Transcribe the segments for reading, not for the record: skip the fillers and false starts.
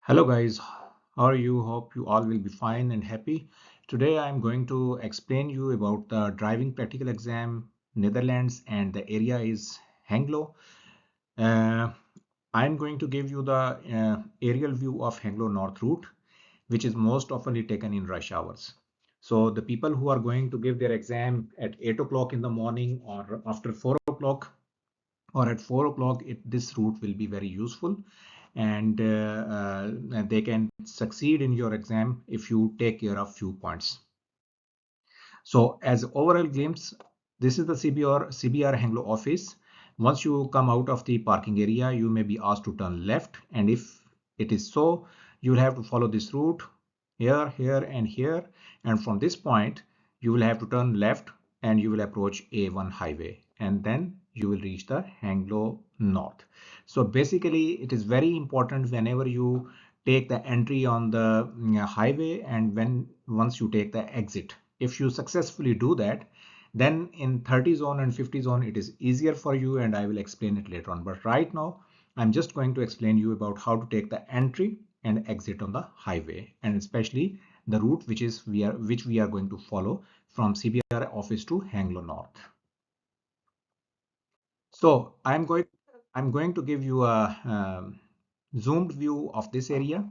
Hello guys, how are you? Hope you all will be fine and happy. Today I'm going to explain you about the driving practical exam Netherlands, and the area is Hengelo. Uh, I'm going to give you the aerial view of Hengelo North Route, which is most oftenly taken in rush hours. So the people who are going to give their exam at 8 o'clock in the morning or after 4 o'clock or at 4 o'clock, this route will be very useful, and they can succeed in your exam if you take care of few points. So as overall glimpse, this is the CBR Hengelo office. Once you come out of the parking area, you may be asked to turn left, and if it is so, you will have to follow this route here, here, and here. And from this point, you will have to turn left and you will approach A1 highway, and then you will reach the Hengelo North. So basically, it is very important whenever you take the entry on the highway and once you take the exit. If you successfully do that, then in 30 zone and 50 zone it is easier for you, and I will explain it later on. But right now I'm just going to explain you about how to take the entry and exit on the highway, and especially the route which we are going to follow from CBR office to Hengelo North. So I'm going to give you a zoomed view of this area,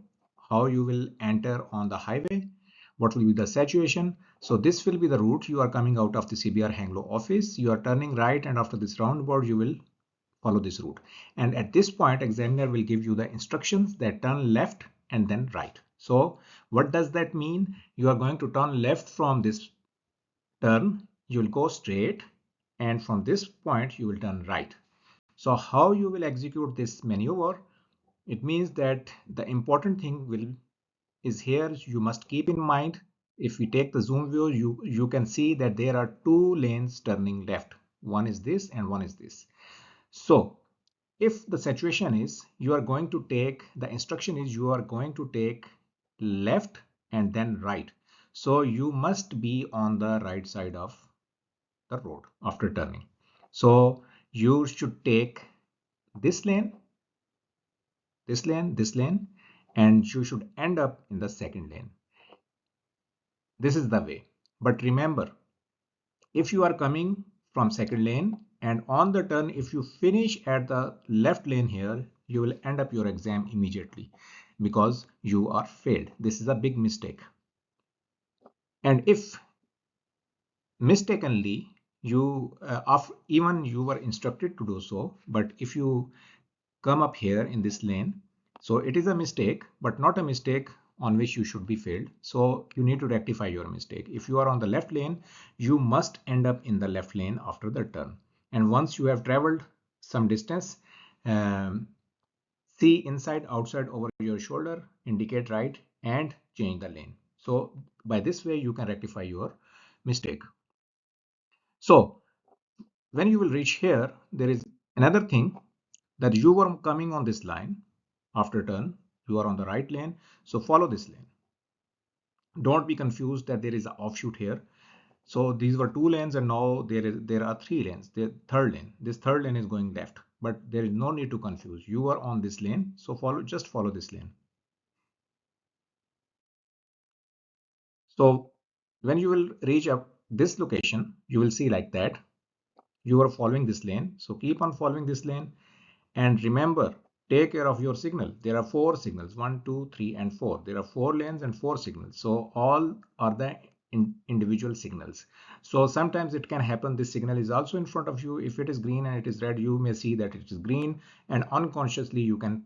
how you will enter on the highway, what will be the situation. So this will be the route. You are coming out of the CBR Hengelo office, you are turning right, and after this roundabout you will follow this route. And at this point, examiner will give you the instructions that turn left and then right. So what does that mean? You are going to turn left from this turn, you will go straight, and from this point you will turn right. So how you will execute this maneuver? It means that the important thing is here. You must keep in mind, if we take the zoom view, you can see that there are two lanes turning left. One is this and one is this. So if the situation is you are going to take, the instruction is you are going to take left and then right. So you must be on the right side of the road after turning. So you should take this lane, this lane, this lane, and you should end up in the second lane. This is the way. But remember, if you are coming from second lane and on the turn, if you finish at the left lane here, you will end up your exam immediately because you are failed. This is a big mistake. And if mistakenly even you were instructed to do so, but if you come up here in this lane, so it is a mistake, but not a mistake on which you should be failed. So you need to rectify your mistake. If you are on the left lane, you must end up in the left lane after the turn. And once you have traveled some distance, see inside, outside, over your shoulder, indicate right, and change the lane. So by this way, you can rectify your mistake. So when you will reach here, there is another thing, that you were coming on this line after turn, you are on the right lane, so follow this lane. Don't be confused that there is an offshoot here. So these were two lanes and now there are three lanes. The third lane, this third lane is going left, but there is no need to confuse. You are on this lane, so just follow this lane. So when you will reach up this location, you will see like that you are following this lane, so keep on following this lane. And remember, take care of your signal. There are four signals, 1, 2, 3, and 4. There are 4 lanes and 4 signals. So all are the individual signals. So sometimes it can happen this signal is also in front of you. If it is green and it is red, you may see that it is green, and unconsciously you can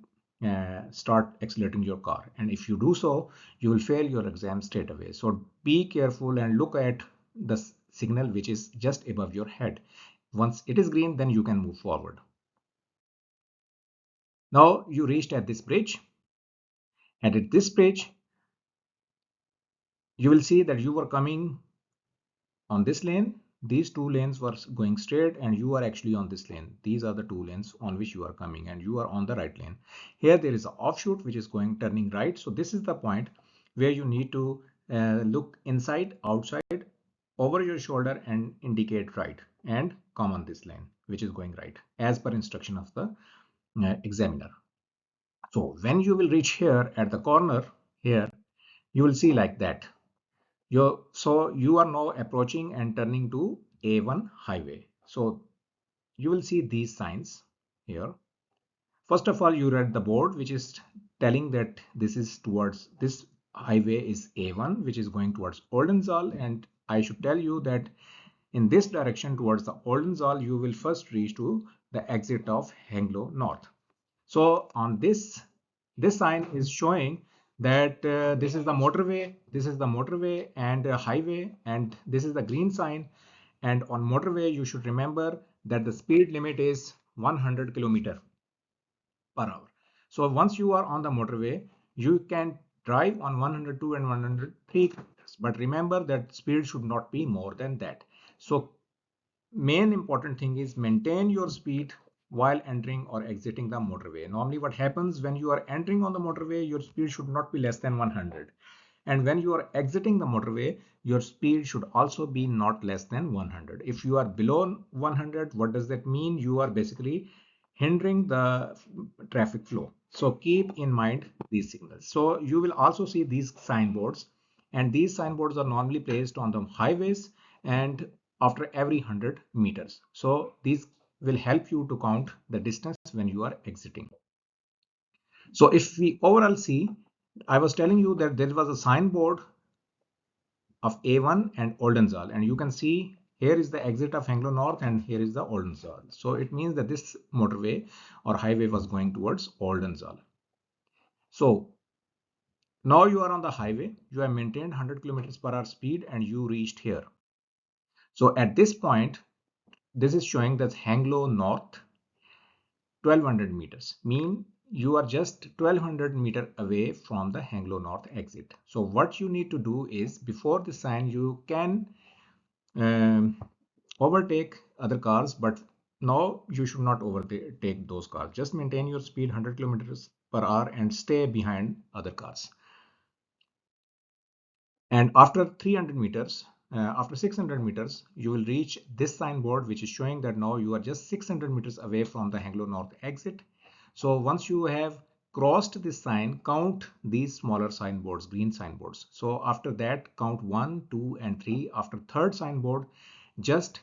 start accelerating your car. And if you do so, you will fail your exam straight away. So be careful and look at the signal which is just above your head. Once it is green, then you can move forward. Now you reached at this bridge, and at this bridge you will see that you were coming on this lane. These two lanes were going straight and you are actually on this lane. These are the two lanes on which you are coming and you are on the right lane. Here there is an offshoot which is turning right. So this is the point where you need to look inside, outside, over your shoulder and indicate right and come on this lane which is going right as per instruction of the examiner. So when you will reach here at the corner here, you will see like that. So you are now approaching and turning to A1 highway. So you will see these signs here. First of all, you read the board, which is telling that this highway is A1, which is going towards Oldenzal. And I should tell you that in this direction towards the Oldenzal, you will first reach to the exit of Hengelo North. So on this sign is showing that this is the motorway and highway, and this is the green sign. And on motorway, you should remember that the speed limit is 100 km per hour. So once you are on the motorway, you can drive on 102 and 103 kilometers. But remember that speed should not be more than that. So main important thing is maintain your speed while entering or exiting the motorway. Normally what happens when you are entering on the motorway, your speed should not be less than 100. And when you are exiting the motorway, your speed should also be not less than 100. If you are below 100, what does that mean? You are basically hindering the traffic flow. So keep in mind these signals. So you will also see these signboards, and these signboards are normally placed on the highways and after every 100 meters. So these will help you to count the distance when you are exiting. So if we overall see, I was telling you that there was a signboard of A1 and Oldenzal, and you can see here is the exit of Hengelo North and here is the Oldenzal. So it means that this motorway or highway was going towards Oldenzal. So now you are on the highway, you have maintained 100 kilometers per hour speed and you reached here. So at this point, this is showing that Hengelo North 1200 meters, mean you are just 1200 meter away from the Hengelo North exit. So what you need to do is, before the sign, you can overtake other cars, but now you should not overtake those cars. Just maintain your speed 100 kilometers per hour and stay behind other cars. And after 300 meters, after 600 meters, you will reach this signboard, which is showing that now you are just 600 meters away from the Hengelo North exit. So once you have crossed this sign, count these smaller signboards, green signboards. So after that, count 1, 2, and 3. After third signboard, just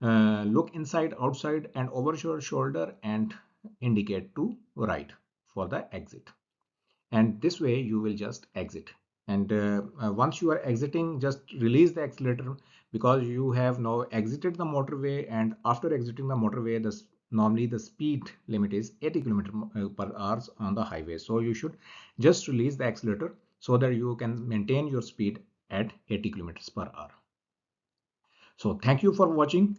look inside, outside, and over your shoulder and indicate to right for the exit. And this way you will just exit. And once you are exiting, just release the accelerator, because you have now exited the motorway. And after exiting the motorway, normally the speed limit is 80 km per hour on the highway. So you should just release the accelerator so that you can maintain your speed at 80 kilometers per hour. So thank you for watching.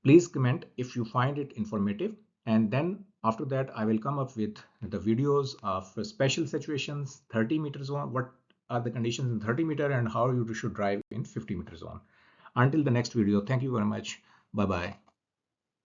Please comment if you find it informative, and then after that I will come up with the videos of special situations, 30 meter zone, what are the conditions in 30 meter and how you should drive in 50 meter zone. Until the next video, thank you very much. Bye bye.